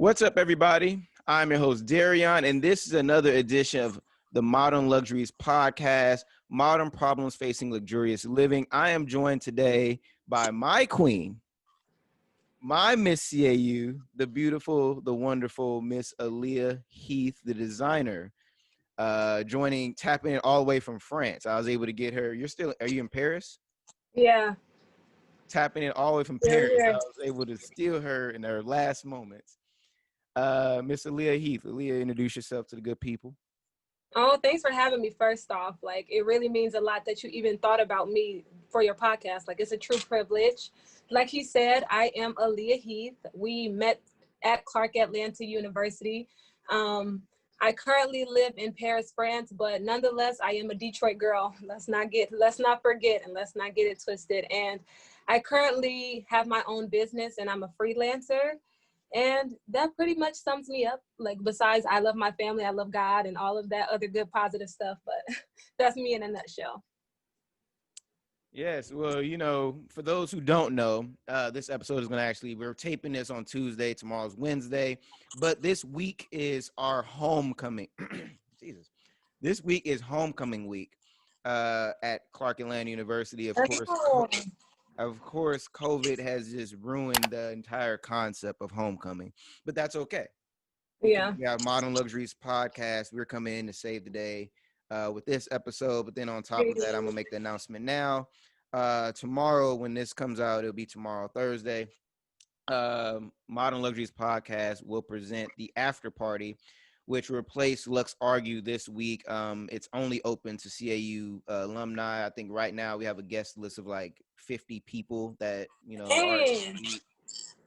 What's up, everybody? I'm your host, Darion, and this is another edition of the Modern Luxuries podcast, Modern Problems Facing Luxurious Living. I am joined today by my queen, my Miss CAU, the beautiful, the wonderful Miss Aalyiah Heath, the designer, tapping in all the way from France. I was able to get her. Are you in Paris? Yeah. Tapping in all the way from Paris. I was able to steal her in her last moments. Miss Aalyiah Heath. Aalyiah, introduce yourself to the good people. Oh, thanks for having me first off. Like, it really means a lot that you even thought about me for your podcast. Like, it's a true privilege. Like he said, I am Aalyiah Heath. We met at Clark Atlanta University. I currently live in Paris, France, but nonetheless, I am a Detroit girl. Let's not forget, and let's not get it twisted. And I currently have my own business and I'm a freelancer. And that pretty much sums me up. Like, besides, I love my family, I love God, and all of that other good, positive stuff. But that's me in a nutshell. Yes. Well, for those who don't know, this episode is going to we're taping this on Tuesday. Tomorrow's Wednesday. But this week is our homecoming. Jesus. This week is homecoming week at Clark Atlanta University. Of course, COVID has just ruined the entire concept of homecoming, but that's okay. Yeah. We have Modern Luxuries podcast. We're coming in to save the day with this episode. But then on top of that, I'm gonna make the announcement now. Tomorrow, when this comes out, it'll be tomorrow, Thursday. Modern Luxuries podcast will present the after party, which replaced Lux Argue this week. It's only open to CAU alumni. I think right now we have a guest list of like 50 people that,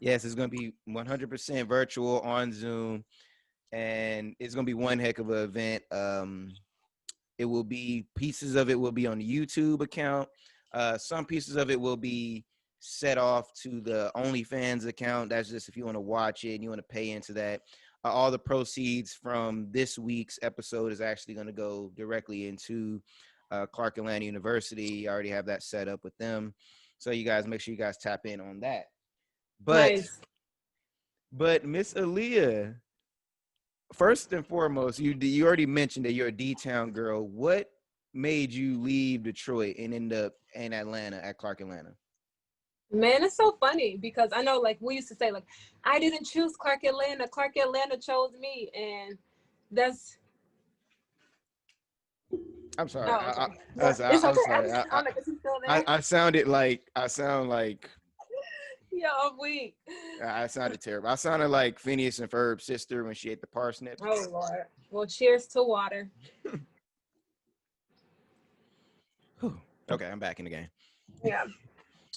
Yes, it's going to be 100% virtual on Zoom, and it's going to be one heck of an event. Pieces of it will be on the YouTube account. Some pieces of it will be set off to the OnlyFans account. That's just if you want to watch it and you want to pay into that. All the proceeds from this week's episode is actually going to go directly into Clark Atlanta University. I already have that set up with them. So you guys make sure you guys tap in on that. Nice. But Miss Aalyiah, first and foremost, you already mentioned that you're a D-Town girl. What made you leave Detroit and end up in Atlanta at Clark Atlanta? Man, it's so funny because I know, like, we used to say, like, I didn't choose Clark Atlanta. Clark Atlanta chose me, and that's. I'm sorry. Oh, okay. I sound like. Yeah, I'm weak. I sounded terrible. I sounded like Phineas and Ferb's sister when she ate the parsnips. Oh, Lord. Well, cheers to water. Okay, I'm back in the game. Yeah.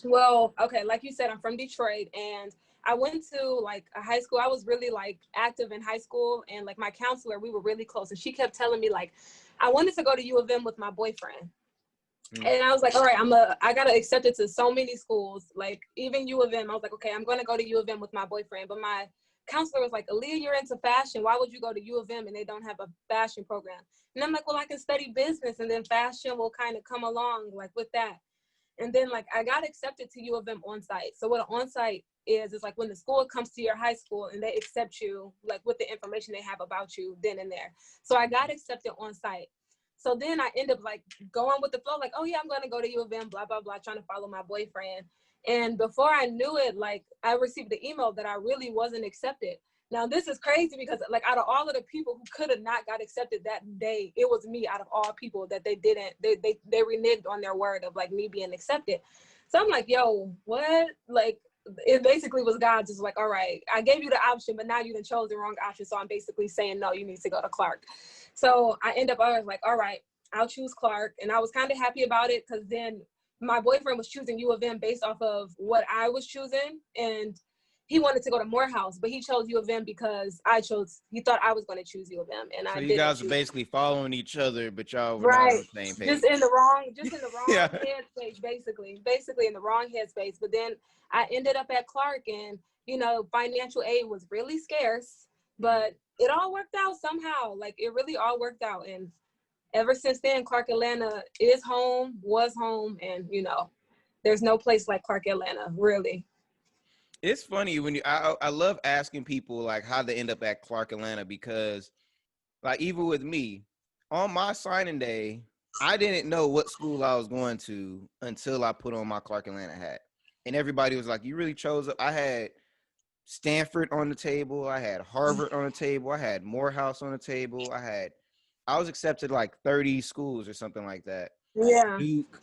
Well, okay, like you said, I'm from Detroit, and I went to like a high school. I was really like active in high school, and like my counselor, we were really close, and she kept telling me like I wanted to go to U of M with my boyfriend. And I was like, all right, I got accepted to so many schools, like even U of M. I was like, okay, I'm going to go to U of M with my boyfriend. But my counselor was like, Aalyiah, you're into fashion. Why would you go to U of M and they don't have a fashion program? And I'm like, well, I can study business and then fashion will kind of come along like with that. And then like I got accepted to U of M on site. So what an on site is like when the school comes to your high school and they accept you like with the information they have about you then and there. So I got accepted on site. So then I end up like going with the flow, like, oh yeah, I'm going to go to U of M, blah, blah, blah, trying to follow my boyfriend. And before I knew it, like I received the email that I really wasn't accepted. Now this is crazy because like out of all of the people who could have not got accepted that day, it was me out of all people that they reneged on their word of like me being accepted. So I'm like, yo, what? Like it basically was God just like, all right, I gave you the option, but now you done chose the wrong option. So I'm basically saying, no, you need to go to Clark. So I was like, all right, I'll choose Clark. And I was kind of happy about it because then my boyfriend was choosing U of M based off of what I was choosing. And he wanted to go to Morehouse, but he chose U of M because he thought I was going to choose U of M. And so you guys are basically following each other, but y'all were right. not on the same page. Just in the wrong yeah. headspace, basically in the wrong headspace. But then I ended up at Clark and, financial aid was really scarce, but it all worked out somehow. Like it really all worked out. And ever since then, Clark Atlanta was home. And, there's no place like Clark Atlanta, really. It's funny when I love asking people like how they end up at Clark Atlanta, because like even with me, on my signing day, I didn't know what school I was going to until I put on my Clark Atlanta hat. And everybody was like, "You really chose up." I had Stanford on the table, I had Harvard on the table, I had Morehouse on the table, I was accepted like 30 schools or something like that. Yeah. Duke.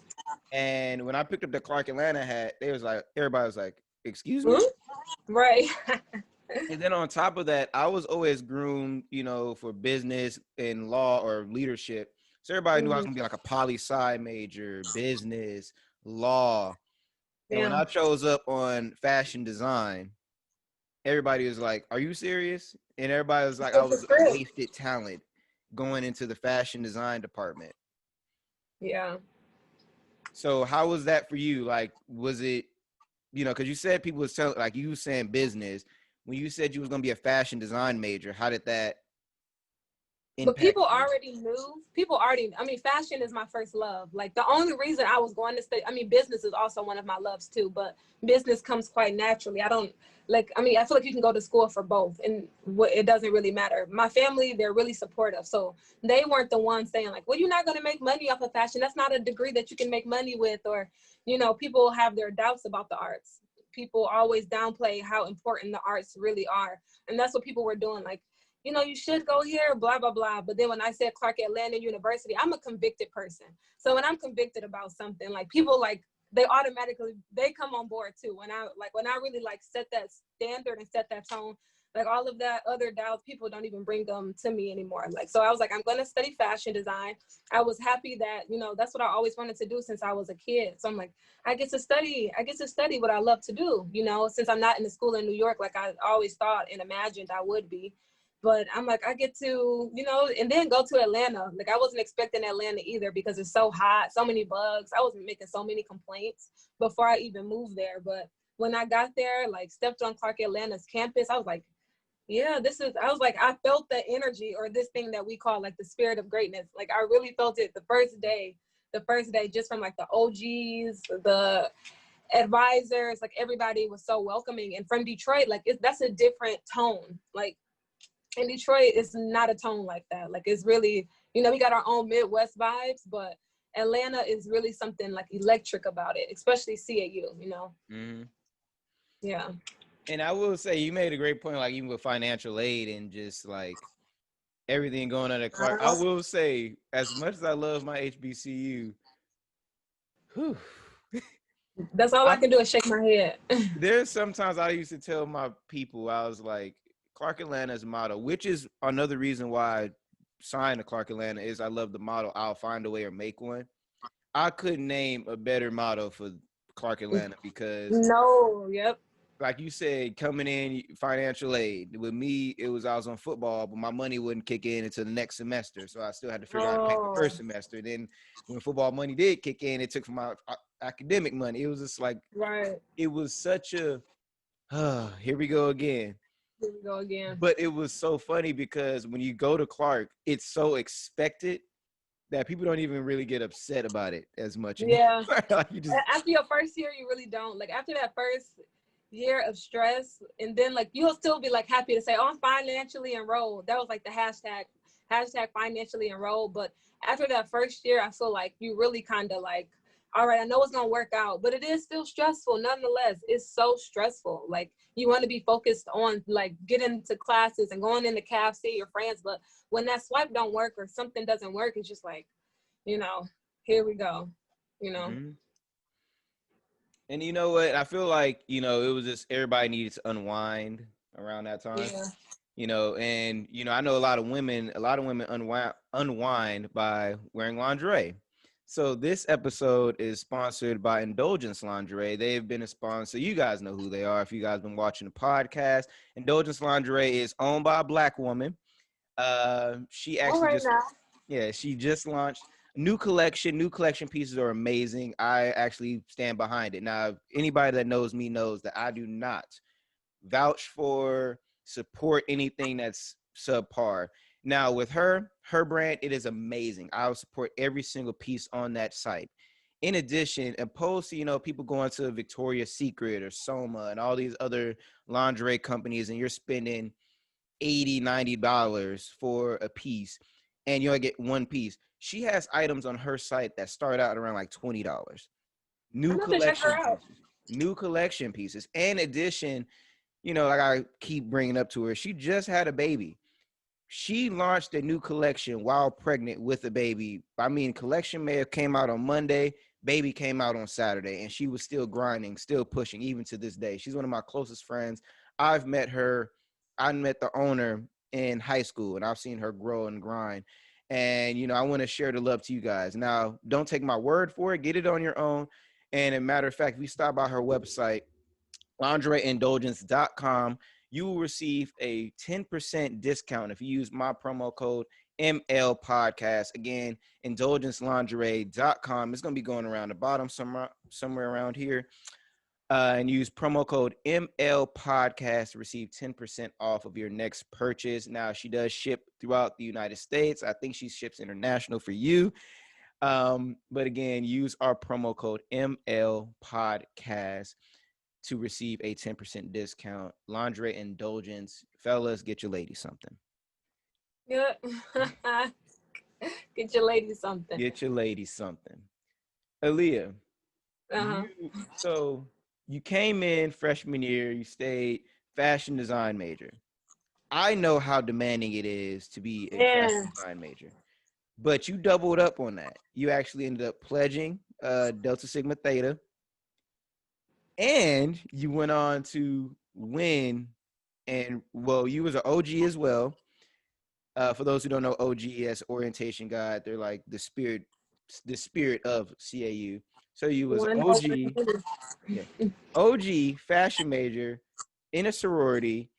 And when I picked up the Clark Atlanta hat, they was like, everybody was like, "Excuse me?" Hmm? Right. And then on top of that, I was always groomed, for business and law or leadership. So everybody knew I was Hmm. gonna be like a poli sci major, business, law. And when Yeah. I chose up on fashion design, everybody was like, "Are you serious?" And everybody was like, I Flip the was a script. wasted talent going into the fashion design department. Yeah. So how was that for you? Like, was it, because you said people was telling, like you was saying business. When you said you was gonna be a fashion design major, how did that But impact you? people already, I mean, fashion is my first love. Like the only reason I was going to study, I mean, business is also one of my loves too, but business comes quite naturally. I don't like, I mean, I feel like you can go to school for both and it doesn't really matter. My family, they're really supportive. So they weren't the ones saying like, well, you're not going to make money off of fashion. That's not a degree that you can make money with. Or, people have their doubts about the arts. People always downplay how important the arts really are. And that's what people were doing. Like, you should go here, blah, blah, blah. But then when I said Clark Atlanta University, I'm a convicted person. So when I'm convicted about something, like people like, they come on board too. When I really like set that standard and set that tone, like all of that other doubts, people don't even bring them to me anymore. Like, so I was like, I'm going to study fashion design. I was happy that, that's what I always wanted to do since I was a kid. So I'm like, I get to study what I love to do, since I'm not in the school in New York, like I always thought and imagined I would be. But I'm like, I get to, and then go to Atlanta. Like I wasn't expecting Atlanta either because it's so hot, so many bugs. I was making so many complaints before I even moved there. But when I got there, like stepped on Clark Atlanta's campus, I was like, yeah, I felt the energy or this thing that we call like the spirit of greatness. Like I really felt it the first day, just from like the OGs, the advisors, like everybody was so welcoming. And from Detroit, like that's a different tone. Like in Detroit, it's not a tone like that. Like it's really, we got our own Midwest vibes, but Atlanta is really something like electric about it, especially CAU. Mm-hmm. Yeah. And I will say you made a great point, like even with financial aid and just like everything going on at Clark. I will say, as much as I love my HBCU, whew, That's all I I can do is shake my head. there's sometimes I used to tell my people, I was like, Clark Atlanta's motto, which is another reason why I signed to Clark Atlanta, is I love the motto, "I'll find a way or make one." I couldn't name a better motto for Clark Atlanta, because No, yep. like you said, coming in financial aid. With me, it was I was on football, but my money wouldn't kick in until the next semester, so I still had to figure out how to pay the Oh, first semester. Then when football money did kick in, it took from my academic money. It was just like right. it was such a here we go again. Here we go again. But it was so funny because when you go to Clark, it's so expected that people don't even really get upset about it as much anymore. Yeah. Like you just After your first year, you really don't. Like after that first year of stress, and then like you'll still be like happy to say, "Oh, I'm financially enrolled." That was like the hashtag financially enrolled. But after that first year, I feel like you really kind of like, all right, I know it's gonna work out, but it is still stressful. Nonetheless, it's so stressful. Like you want to be focused on like getting to classes and going into CAF, see your friends, but when that swipe don't work or something doesn't work, it's just like, you know, here we go. You know. mhm. And you know what? I feel like, it was just everybody needed to unwind around that time. Yeah. And I know a lot of women unwind by wearing lingerie. So this episode is sponsored by Indulgence Lingerie. They've been a sponsor. You guys know who they are if you guys been watching the podcast. Indulgence Lingerie is owned by a Black woman. She All actually right just now. Yeah, she just launched new collection. New collection pieces are amazing. I actually stand behind it. Now, anybody that knows me knows that I do not vouch for, support anything that's subpar. Now, with her brand, it is amazing. I will support every single piece on that site. In addition, opposed to, you know, people going to Victoria's Secret or Soma and all these other lingerie companies, and you're spending $80, $90 for a piece and you only get one piece. She has items on her site that start out around like $20. I'm New about to check her collection out. pieces. New collection pieces. In addition, you know, like I keep bringing up to her, she just had a baby. She launched a new collection while pregnant with a baby. I mean, collection may have came out on Monday, baby came out on Saturday, and she was still grinding, still pushing, even to this day. She's one of my closest friends. I've met her. I met the owner in high school, and I've seen her grow and grind. And, you know, I want to share the love to you guys. Now, don't take my word for it. Get it on your own. And a matter of fact, if you stop by her website, lingerieindulgence.com, you will receive a 10% discount if you use my promo code ML Podcast. Again, indulgencelingerie.com. It's going to be going around the bottom somewhere around here. And use promo code ML Podcast to receive 10% off of your next purchase. Now, she does ship throughout the United States. I think she ships international for you. But again, use our promo code ML Podcast to receive a 10% discount. Lingerie Indulgence. Fellas, get your lady something. Yeah. Get your lady something. Get your lady something. Aalyiah, Uh-huh. so you came in freshman year, you stayed fashion design major. I know how demanding it is to be a fashion design major, but you doubled up on that. You actually ended up pledging Delta Sigma Theta, and you went on to win. And well, you was an OG as well. For those who don't know, OGS orientation guide, they're like the spirit of CAU. So you was OG, yeah, OG fashion major in a sorority,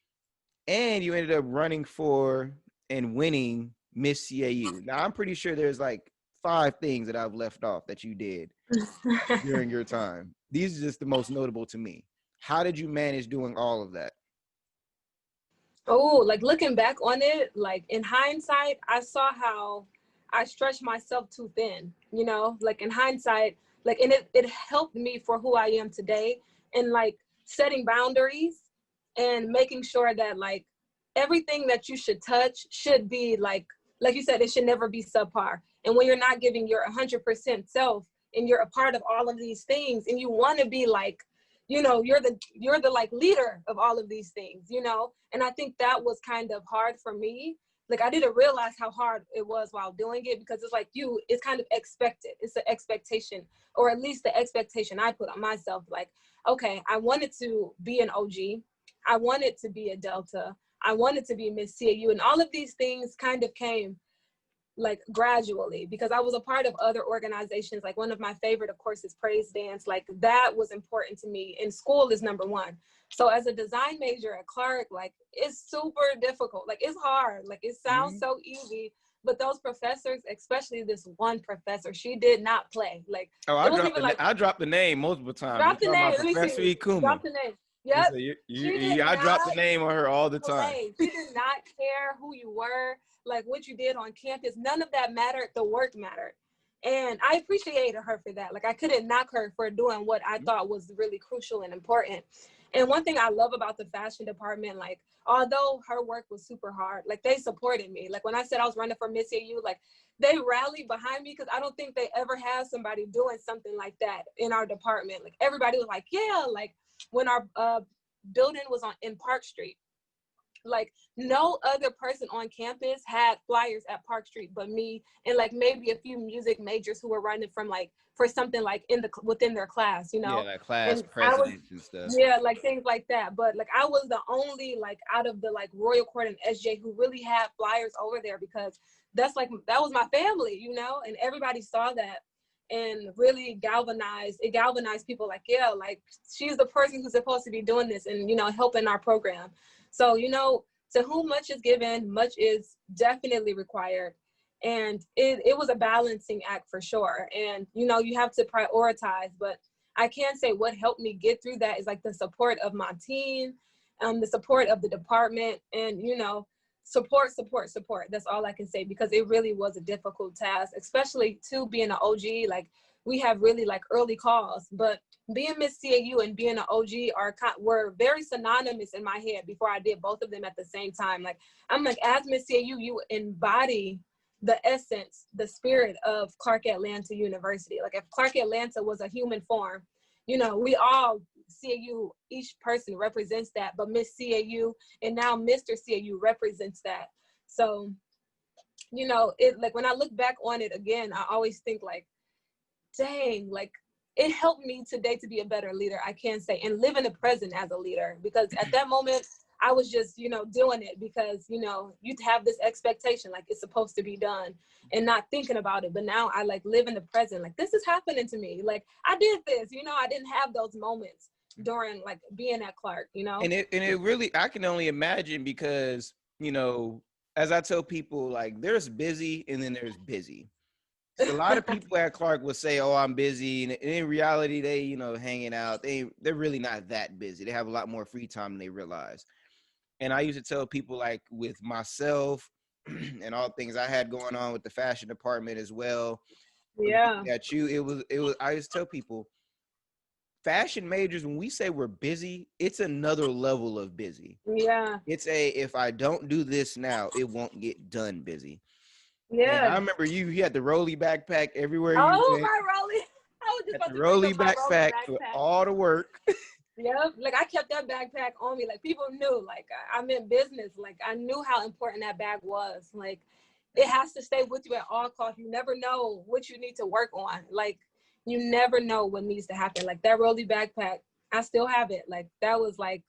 and you ended up running for and winning Miss CAU. Now I'm pretty sure there's like 5 things that I've left off that you did during your time. These are just the most notable to me. How did you manage doing all of that? Oh, like looking back on it, like in hindsight, I saw how I stretched myself too thin, you know, like in hindsight, like, and it helped me for who I am today, and like setting boundaries and making sure that like everything that you should touch should be like you said, it should never be subpar. And when you're not giving your 100% self and you're a part of all of these things and you want to be like, you know, you're the like leader of all of these things, you know. And I think that was kind of hard for me. Like I didn't realize how hard it was while doing it, because it's like it's kind of expected. It's an expectation, or at least the expectation I put on myself. Like, okay, I wanted to be an OG, I wanted to be a Delta, I wanted to be Miss CAU, and all of these things kind of came like gradually, because I was a part of other organizations. Like one of my favorite, of course, is praise dance. Like that was important to me, and school is number one. So as a design major at Clark, like it's super difficult. Like it's hard. Like it sounds so easy, but those professors, especially this one professor, she did not play. Like I dropped the name multiple times. Drop the name. Let me Professor see. Ikuma. Drop the name. Yep. I dropped the name on her all the time. She did not care who you were, like what you did on campus. None of that mattered. The work mattered. And I appreciated her for that. Like I couldn't knock her for doing what I thought was really crucial and important. And one thing I love about the fashion department, like although her work was super hard, like they supported me. Like when I said I was running for Miss AU, like they rallied behind me, because I don't think they ever had somebody doing something like that in our department. Like everybody was like, yeah, like when our building was in Park Street, like no other person on campus had flyers at Park Street but me, and like maybe a few music majors who were running from like for something like within their class, you know. Yeah, like class presidents and stuff. Yeah, like things like that. But like I was the only like out of the like Royal Court and SJ who really had flyers over there, because that was my family, you know, and everybody saw that and really galvanized people. Like, yeah, like she's the person who's supposed to be doing this and, you know, helping our program. So, you know, to whom much is given, much is definitely required. And it was a balancing act for sure. And, you know, you have to prioritize, but I can say what helped me get through that is like the support of my team, the support of the department, and, you know, support. That's all I can say, because it really was a difficult task, especially to being an OG. Like we have really like early calls. But being Miss CAU and being an OG were very synonymous in my head before I did both of them at the same time. Like, I'm like, as Miss CAU, you embody the essence, the spirit of Clark Atlanta University. Like, if Clark Atlanta was a human form, you know, we all, CAU, each person represents that, but Miss CAU and now Mr. CAU represents that. So, you know, it, like, when I look back on it again, I always think like, dang, like, it helped me today to be a better leader, I can say, and live in the present as a leader. Because at that moment, I was just, you know, doing it because, you know, you have this expectation, like it's supposed to be done and not thinking about it. But now I like live in the present, like this is happening to me. Like I did this, you know, I didn't have those moments during like being at Clark, you know? And it really, I can only imagine because, you know, as I tell people, like there's busy and then there's busy. A lot of people at Clark will say, "Oh, I'm busy," and in reality, they, you know, hanging out. They're really not that busy. They have a lot more free time than they realize. And I used to tell people, like with myself and all things I had going on with the fashion department as well. Yeah. At you, it was. I used to tell people, fashion majors, when we say we're busy, it's another level of busy. Yeah. It's if I don't do this now, it won't get done busy. And I Yeah. remember you had the rolly backpack everywhere you Oh, went. my Rolly. I was just Had about the to bring rolly up my Rolly backpack for backpack. all the work. Yep. Like I kept that backpack on me. Like people knew, like I'm in business. Like I knew how important that bag was. Like it has to stay with you at all costs. You never know what you need to work on. Like you never know what needs to happen. Like that Rolly backpack, I still have it. Like that was like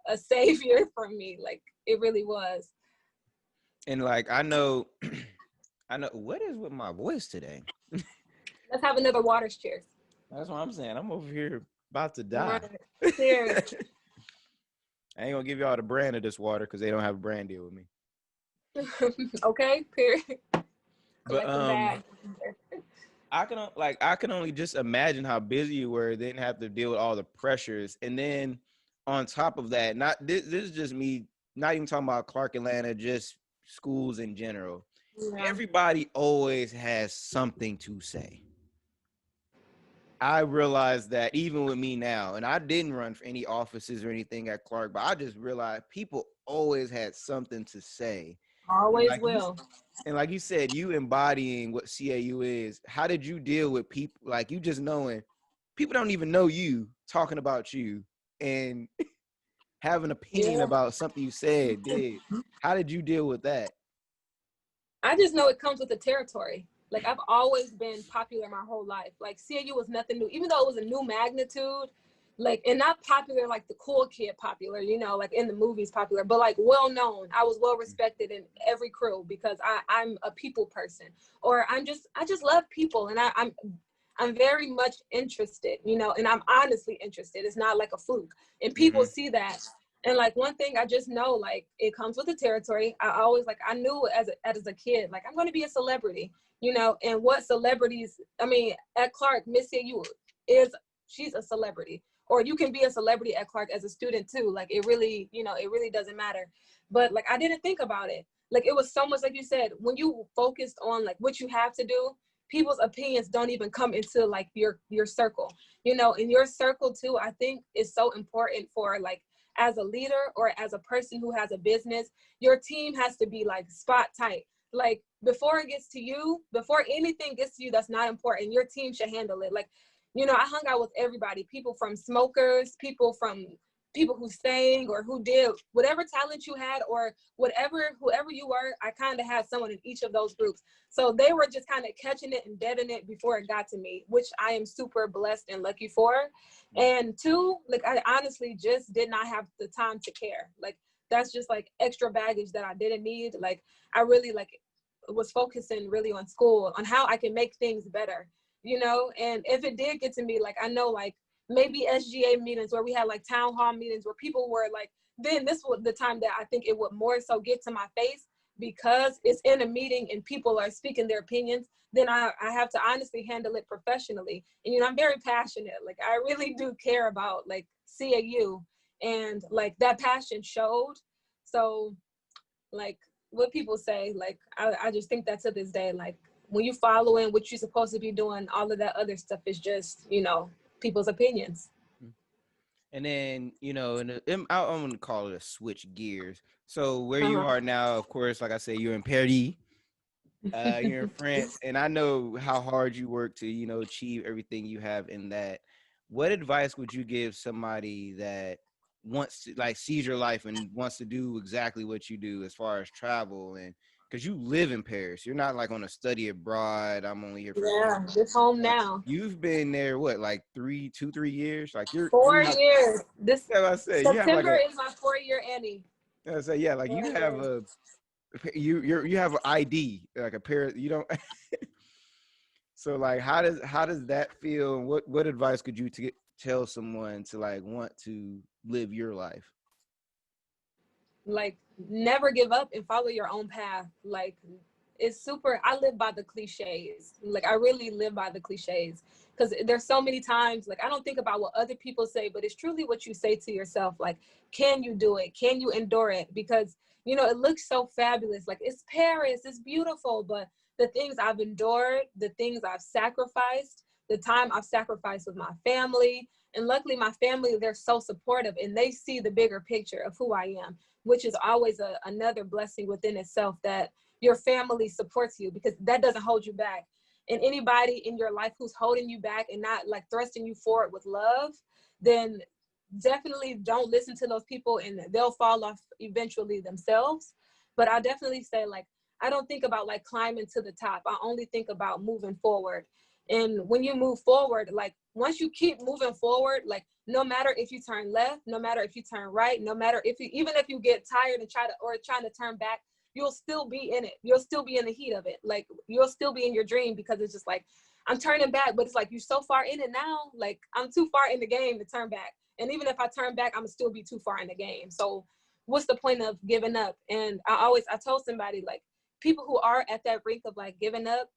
a savior for me. Like it really was. And like I know what is with my voice today. Let's have another water's cheers. That's what I'm saying. I'm over here about to All die. right. Cheers. I ain't gonna give y'all the brand of this water because they don't have a brand deal with me. Okay. Period. But Collect the bag. I can only just imagine how busy you were. Didn't have to deal with all the pressures, and then on top of that, not this is just me. Not even talking about Clark Atlanta, just schools in general. Yeah. Everybody always has something to say. I realized that even with me now, and I didn't run for any offices or anything at Clark, but I just realized people always had something to say. And Always like you, will. and like you said, you embodying what CAU is. How did you deal with people like you just knowing people don't even know you talking about you and have an opinion Yeah. about something you said, did? How did you deal with that? I just know it comes with the territory. Like I've always been popular my whole life. Like CAU was nothing new, even though it was a new magnitude, like and not popular like the cool kid popular, you know, like in the movies popular, but like well known. I was well respected in every crew because I'm a people person, or I just love people, and I'm very much interested, you know, and I'm honestly interested. It's not like a fluke. And people Mm-hmm. see that. And like one thing I just know, like it comes with the territory. I always like I knew as a kid, like I'm gonna be a celebrity, you know, and what celebrities, I mean, at Clark, Miss CU is she's a celebrity. Or you can be a celebrity at Clark as a student too. Like it really, you know, it really doesn't matter. But like I didn't think about it. Like it was so much, like you said, when you focused on like what you have to do, people's opinions don't even come into like your circle, you know. In your circle too, I think is so important for like as a leader or as a person who has a business, your team has to be like spot tight. Like before it gets to you, before anything gets to you that's not important, your team should handle it. Like, you know, I hung out with everybody, people from smokers, people who sang or who did whatever talent you had or whoever you were. I kind of had someone in each of those groups. So they were just kind of catching it and deading it before it got to me, which I am super blessed and lucky for. And two, like I honestly just did not have the time to care. Like that's just like extra baggage that I didn't need. Like I really like was focusing really on school, on how I can make things better, you know. And if it did get to me, like I know like maybe SGA meetings where we had like town hall meetings where people were like, then this was the time that I think it would more so get to my face, because it's in a meeting and people are speaking their opinions. Then I have to honestly handle it professionally. And, you know, I'm very passionate. Like I really do care about like CAU, and like that passion showed. So like what people say, like, I just think that to this day, like when you following what you're supposed to be doing, all of that other stuff is just, people's opinions. And then, I'm going to call it a switch gears. So where you Uh-huh. are now, of course, like I said, you're in Paris, you're in France, and I know how hard you work to, achieve everything you have in that. What advice would you give somebody that wants to like sees your life and wants to do exactly what you do as far as travel? And because you live in Paris, you're not like on a study abroad. I'm only here for a Yeah, year. just home now. You've been there what, like 3 years? Like Four you have, years. This yeah, I say you have like September a, is my 4-year Annie. I say yeah, like you 4 have years. a you have an ID like a pair. You don't. So like, how does that feel? And what advice could you tell someone to like want to live your life? Like, never give up and follow your own path. Like, it's super, I live by the cliches. Like, I really live by the cliches, because there's so many times, like, I don't think about what other people say, but it's truly what you say to yourself. Like, can you do it? Can you endure it? Because it looks so fabulous. Like, it's Paris, it's beautiful, but the things I've endured, the things I've sacrificed, the time I've sacrificed with my family, and luckily my family, they're so supportive and they see the bigger picture of who I am, which is always another blessing within itself, that your family supports you, because that doesn't hold you back. And anybody in your life who's holding you back and not like thrusting you forward with love, then definitely don't listen to those people, and they'll fall off eventually themselves. But I definitely say, like, I don't think about like climbing to the top. I only think about moving forward. And when you move forward, like, once you keep moving forward, like, no matter if you turn left, no matter if you turn right, no matter if you, even if you get tired and trying to turn back, you'll still be in it. You'll still be in the heat of it. Like, you'll still be in your dream, because it's just like, I'm turning back, but it's like, you're so far in it now. Like, I'm too far in the game to turn back. And even if I turn back, I'm gonna still be too far in the game. So what's the point of giving up? And I told somebody, like, people who are at that brink of like giving up,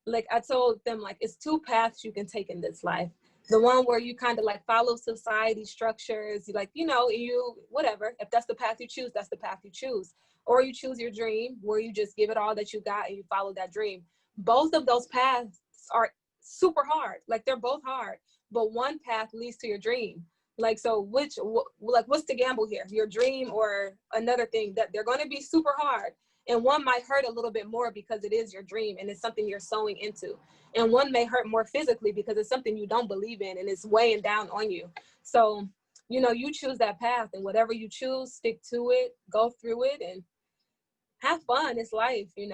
like, I told them, like, it's two paths you can take in this life. The one where you kind of like follow society structures, you like, you whatever. If that's the path you choose, that's the path you choose. Or you choose your dream, where you just give it all that you got and you follow that dream. Both of those paths are super hard. Like, they're both hard, but one path leads to your dream. Like, so what's the gamble here? Your dream or another thing that they're going to be super hard, and one might hurt a little bit more because it is your dream and it's something you're sowing into. And one may hurt more physically because it's something you don't believe in and it's weighing down on you. So, you choose that path, and whatever you choose, stick to it, go through it, and have fun. It's life. And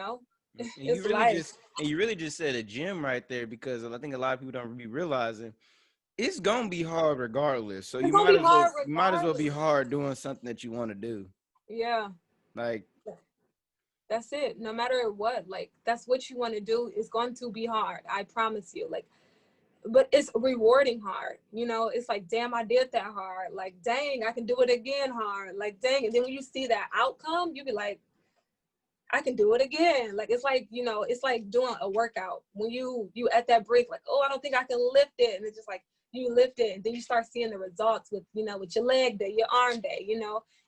It's life. you really just said a gem right there, because I think a lot of people don't be realizing it's gonna be hard regardless. So It's gonna be hard you might as well be regardless. hard doing something that you want to do. Yeah. Like, That's it. No matter what, like, that's what you want to do. It's going to be hard. I promise you. Like, but it's rewarding hard. It's like, damn, I did that hard. Like, dang, I can do it again hard. Like, dang. And then when you see that outcome, you be like, I can do it again. Like, it's like doing a workout. When you at that break, like, oh, I don't think I can lift it. And it's just like, you lift it, and then you start seeing the results with your leg day, your arm day,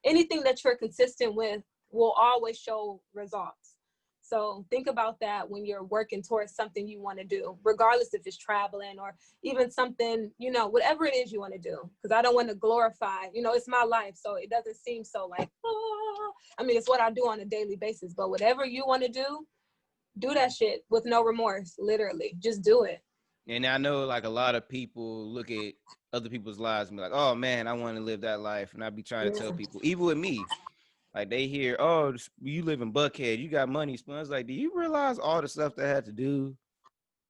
anything that you're consistent with will always show results. So think about that when you're working towards something you want to do, regardless if it's traveling or even something, whatever it is you want to do. Because I don't want to glorify, it's my life. So it doesn't seem so like, oh, I mean, it's what I do on a daily basis. But whatever you want to do that shit with no remorse, literally. Just do it. and I know like a lot of people look at other people's lives and be like, oh man, I want to live that life. And I be trying to tell Yeah. people, even with me, like they hear, oh, you live in Buckhead, you got money. I was like, do you realize all the stuff that had to do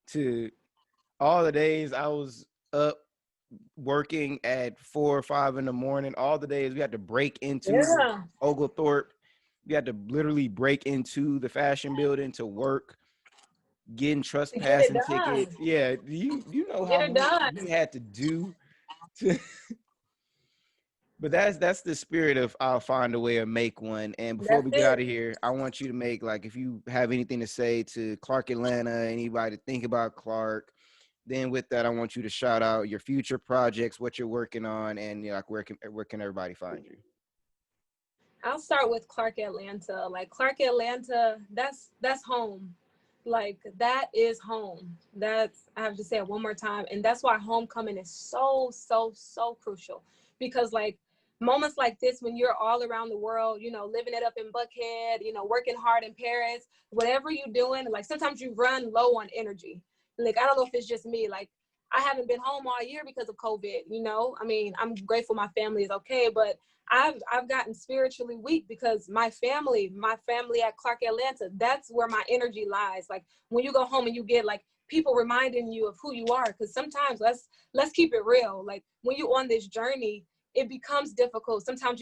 to all the days I was up working at 4 or 5 in the morning, all the days we had to break into Yeah. Oglethorpe. We had to literally break into the fashion building to work, getting To get it trespassing done. tickets. Yeah, you know Get how it much done. we had to do to but that's the spirit of I'll find a way to make one. And before That's we get out it. of here, I want you to make, like, if you have anything to say to Clark Atlanta, anybody to think about Clark, then with that, I want you to shout out your future projects, what you're working on, and like where can everybody find you? I'll start with Clark Atlanta. Like, Clark Atlanta, that's home. Like that is home. That's, I have to say it one more time. And that's why homecoming is so, so, so crucial, because like moments like this, when you're all around the world, you know, living it up in Buckhead, you know, working hard in Paris, whatever you're doing, like sometimes you run low on energy. Like, I don't know if it's just me, like I haven't been home all year because of COVID, you know, I mean, I'm grateful my family is okay, but I've gotten spiritually weak because my family at Clark Atlanta, that's where my energy lies. Like when you go home and you get like people reminding you of who you are, because sometimes let's keep it real. Like when you're on this journey, it becomes difficult. Sometimes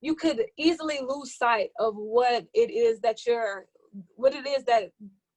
you could easily lose sight of what it is that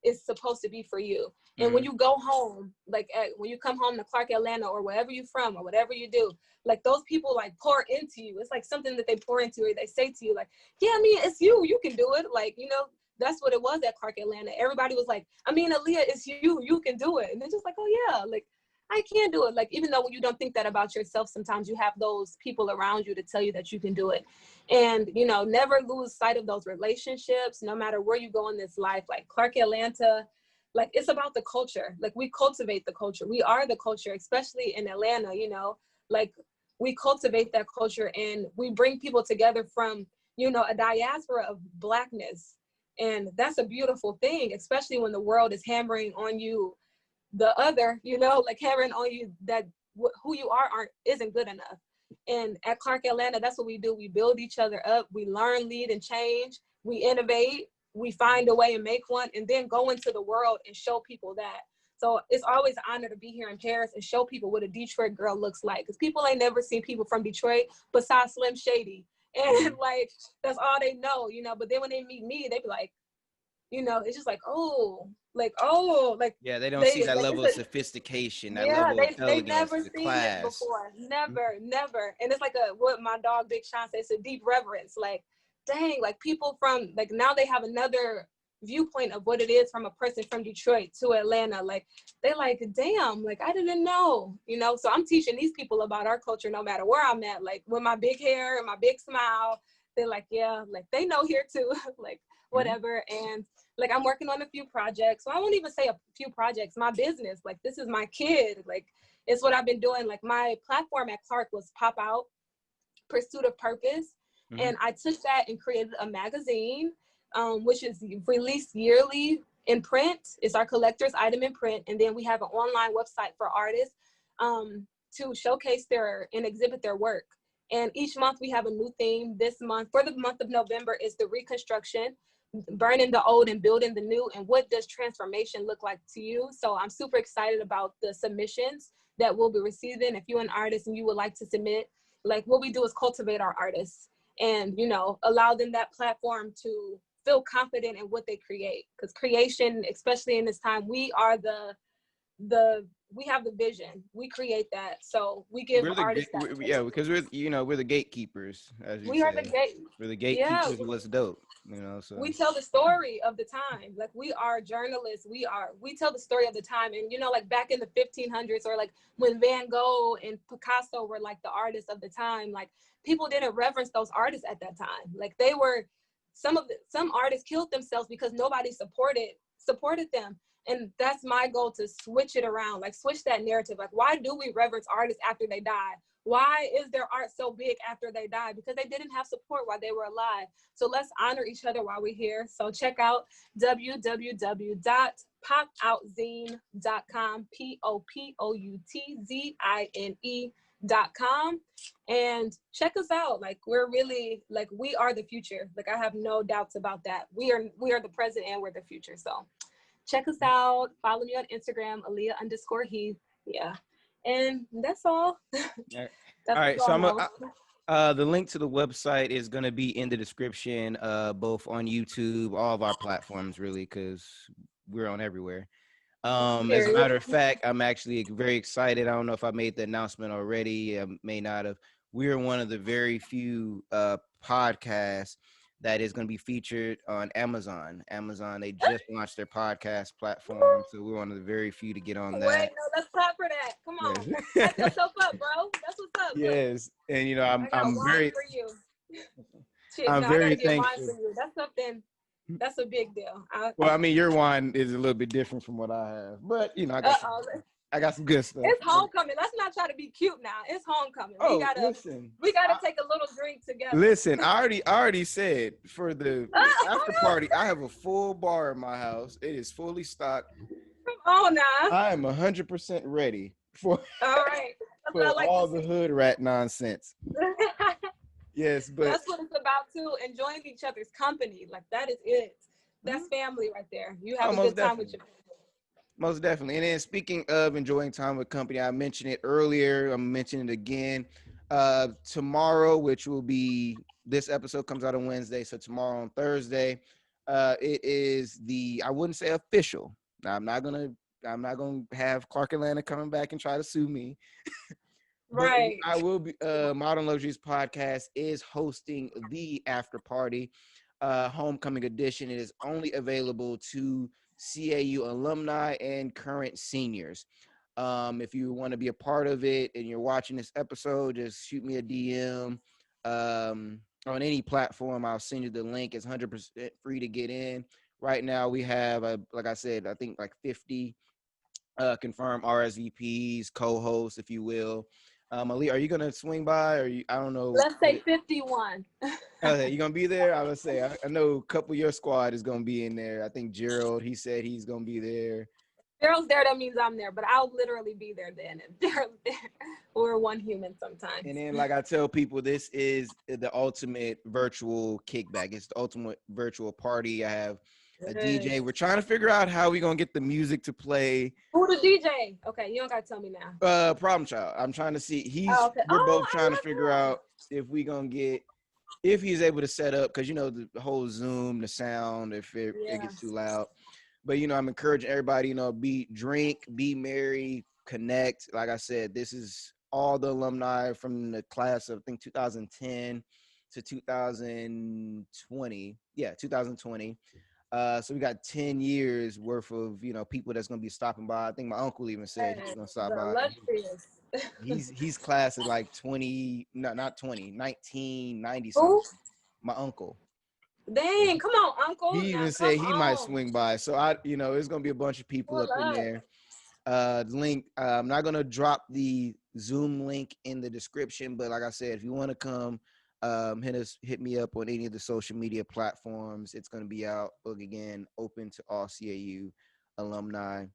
is supposed to be for you. And when you go home, like when you come home to Clark Atlanta or wherever you're from or whatever you do, like those people like pour into you. It's like something that they pour into you, or they say to you like, yeah, I mean, it's you can do it. Like, you know, that's what it was at Clark Atlanta. Everybody was like, I mean, Aalyiah, it's you can do it. And they're just like, oh yeah, like I can do it. Like, even though when you don't think that about yourself, sometimes you have those people around you to tell you that you can do it. And, you know, never lose sight of those relationships, no matter where you go in this life. Like Clark Atlanta, like it's about the culture. Like we cultivate the culture. We are the culture, especially in Atlanta, you know, like we cultivate that culture and we bring people together from, you know, a diaspora of Blackness. And that's a beautiful thing, especially when the world is hammering on you the other, you know, like hammering on you that who you isn't good enough. And at Clark Atlanta, that's what we do. We build each other up. We learn, lead, and change. We innovate. We find a way and make one, and then go into the world and show people that. So it's always an honor to be here in Paris and show people what a Detroit girl looks like, because people ain't never seen people from Detroit besides Slim Shady. And like, that's all they know, you know. But then when they meet me, they be like, you know, it's just like, yeah, they don't see that level of sophistication, that level of they elegance, never the seen this class. before, never. And it's like what my dog Big Sean says, it's a deep reverence. Like, dang, like people from like now they have another viewpoint of what it is from a person from Detroit to Atlanta. Like they like, damn, like I didn't know, you know. So I'm teaching these people about our culture no matter where I'm at. Like with my big hair and my big smile, they're like, yeah, like they know here too. Like whatever. And like I'm working on a few projects. So I won't even say a few projects. My business, like this is my kid. Like it's what I've been doing. Like my platform at Clark was Pop Out, Pursuit of Purpose. And I took that and created a magazine, which is released yearly in print. It's our collector's item in print. And then we have an online website for artists to showcase and exhibit their work. And each month we have a new theme. This month, for the month of November, is the reconstruction, burning the old and building the new. And what does transformation look like to you? So I'm super excited about the submissions that we'll be receiving. If you're an artist and you would like to submit, like what we do is cultivate our artists and, you know, allow them that platform to feel confident in what they create. Because creation, especially in this time, we are we have the vision. We create that. So we give artists that. Yeah, because we're the gatekeepers, as you We are say. the gate. We're the Yeah. gatekeepers of what's dope, you know. So we tell the story of the time. Like we are journalists. We tell the story of the time. And, you know, like back in the 1500s, or like when Van Gogh and Picasso were like the artists of the time, like people didn't reverence those artists at that time. Like they were, some artists killed themselves because nobody supported them. And that's my goal, to switch it around, like switch that narrative. Like, why do we reverence artists after they die? Why is their art so big after they die? Because they didn't have support while they were alive. So let's honor each other while we're here. So check out www.popoutzine.com, POPOUTZINE.com, and check us out. Like we're really, like we are the future. Like I have no doubts about that. We are the present and we're the future. So check us out. Follow me on Instagram, Aalyiah_Heath. Yeah. And that's all. all right. So the link to the website is going to be in the description, both on YouTube, all of our platforms, really, because we're on everywhere. As a matter of fact, I'm actually very excited. I don't know if I made the announcement already. I may not have. We're one of the very few podcasts that is going to be featured on Amazon. They just launched their podcast platform, so we're one of the very few to get on that. Wait, no, let's clap for that. Come on, hype yourself up, bro. That's what's up. Yes, and you know, I'm very. I'm very I gotta get thankful. wine for you. That's something. That's a big deal. Well, I mean, your wine is a little bit different from what I have, but you know, I got some good stuff. It's homecoming. Let's not try to be cute now. It's homecoming. Oh, we gotta take a little drink together. Listen, I already said for the after party, I have a full bar in my house. It is fully stocked. Oh, nah. I am 100% ready for all right. for all the hood rat nonsense. Yes, but that's what it's about too. Enjoying each other's company, like that is it. That's family right there. You have a good time with your family. Most definitely. And then speaking of enjoying time with company, I mentioned it earlier. I'm mentioning it again. Tomorrow, which will be this episode comes out on Wednesday, so tomorrow on Thursday, it is I wouldn't say official. Now, I'm not gonna have Clark Atlanta coming back and try to sue me. Right. But I will be. Modern Luxuries Podcast is hosting the after party, homecoming edition. It is only available to CAU alumni and current seniors. If you want to be a part of it and you're watching this episode, just shoot me a DM on any platform. I'll send you the link. It's 100% free to get in. Right now, we have, like I said, I think like 50 confirmed RSVPs, co-hosts, if you will. Ali, are you gonna swing by, or I don't know? Let's say 51. Okay, you gonna be there? I would say I know a couple of your squad is gonna be in there. I think Gerald, he said he's gonna be there. Gerald's there, that means I'm there, but I'll literally be there then. If Gerald's there, we're one human sometimes. And then, like I tell people, this is the ultimate virtual kickback. It's the ultimate virtual party. I have a DJ. We're trying to figure out how we're gonna get the music to play. Who the DJ? Okay, you don't gotta tell me now. Problem Child. I'm trying to see. Okay. We're both trying to figure out if he's able to set up, because you know the whole Zoom, the sound, if it gets too loud. But you know, I'm encouraging everybody, you know, be merry, connect. Like I said, this is all the alumni from the class of I think 2010 to 2020. Yeah, 2020. So we got 10 years worth of, you know, people that's gonna be stopping by. I think my uncle even said he's gonna stop by. He's class of like 1990 something. My uncle. Dang, come on, uncle. He even said he might swing by. So it's gonna be a bunch of people up in there. The link, I'm not gonna drop the Zoom link in the description, but like I said, if you want to come, hit me up on any of the social media platforms. It's gonna be out, again, open to all CAU alumni.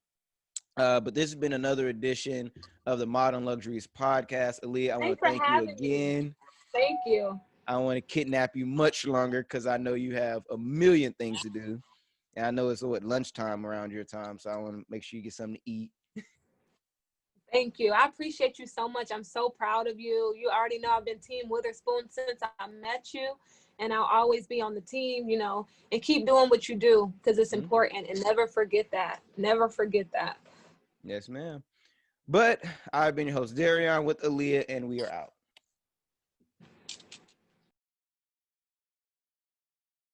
But this has been another edition of the Modern Luxuries Podcast. Aaliyah, I want to thank you again. Thank you. I don't want to kidnap you much longer because I know you have a million things to do. And I know it's lunchtime around your time, so I want to make sure you get something to eat. Thank you. I appreciate you so much. I'm so proud of you. You already know I've been Team Witherspoon since I met you, and I'll always be on the team, you know, and keep doing what you do because it's important, and never forget that. Never forget that. Yes, ma'am. But I've been your host, Darion, with Aalyiah, and we are out.